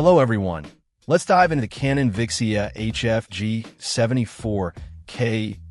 Hello everyone. Let's dive into the Canon Vixia G70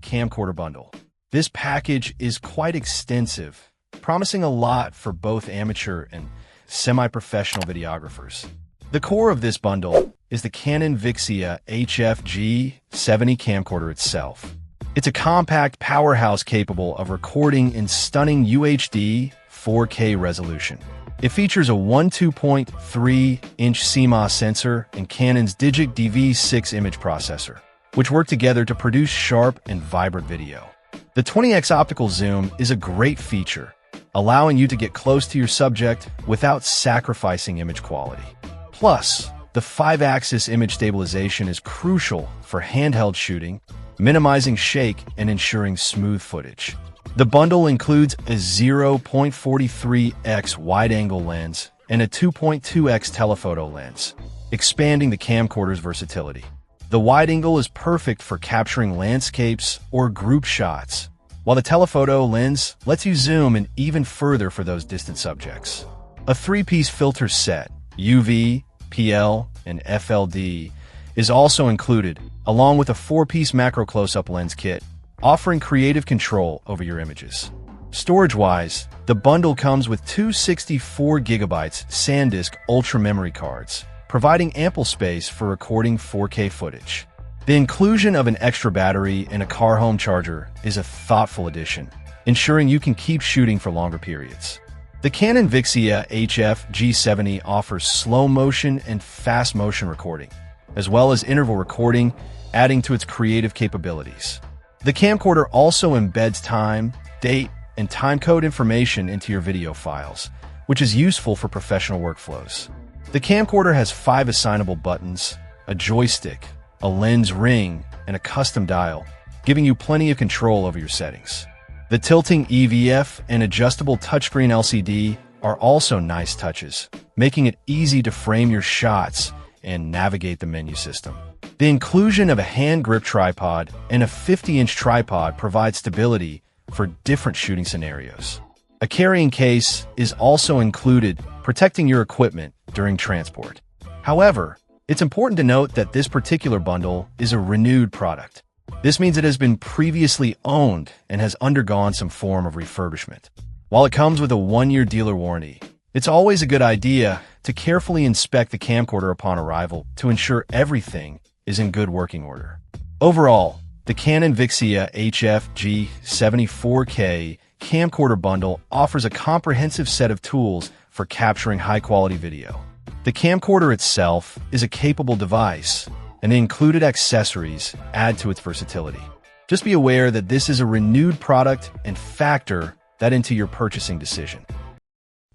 camcorder bundle. This package is quite extensive, promising a lot for both amateur and semi-professional videographers. The core of this bundle is the Canon Vixia G70 camcorder itself. It's a compact powerhouse capable of recording in stunning UHD 4K resolution. It features a 2.3-inch CMOS sensor and Canon's Digic DV6 image processor, which work together to produce sharp and vibrant video. The 20x optical zoom is a great feature, allowing you to get close to your subject without sacrificing image quality. Plus, the 5-axis image stabilization is crucial for handheld shooting, minimizing shake and ensuring smooth footage. The bundle includes a 0.43x wide-angle lens and a 2.2x telephoto lens, expanding the camcorder's versatility. The wide-angle is perfect for capturing landscapes or group shots, while the telephoto lens lets you zoom in even further for those distant subjects. A 3-piece filter set, UV, PL, and FLD, is also included, along with a 4-piece macro close-up lens kit, offering creative control over your images. Storage-wise, the bundle comes with two 64GB SanDisk Ultra memory cards, providing ample space for recording 4K footage. The inclusion of an extra battery and a car home charger is a thoughtful addition, ensuring you can keep shooting for longer periods. The Canon Vixia G70 offers slow motion and fast motion recording, as well as interval recording, adding to its creative capabilities. The camcorder also embeds time, date, and timecode information into your video files, which is useful for professional workflows. The camcorder has 5 assignable buttons, a joystick, a lens ring, and a custom dial, giving you plenty of control over your settings. The tilting EVF and adjustable touchscreen LCD are also nice touches, making it easy to frame your shots and navigate the menu system. The inclusion of a hand grip tripod and a 50-inch tripod provides stability for different shooting scenarios. A carrying case is also included, protecting your equipment during transport. However, it's important to note that this particular bundle is a renewed product. This means it has been previously owned and has undergone some form of refurbishment. While it comes with a 1-year dealer warranty, it's always a good idea to carefully inspect the camcorder upon arrival to ensure everything is in good working order. Overall, the Canon Vixia G70 camcorder bundle offers a comprehensive set of tools for capturing high-quality video. The camcorder itself is a capable device, and the included accessories add to its versatility. Just be aware that this is a renewed product and factor that into your purchasing decision.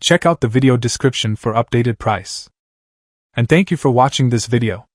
Check out the video description for updated price. And thank you for watching this video.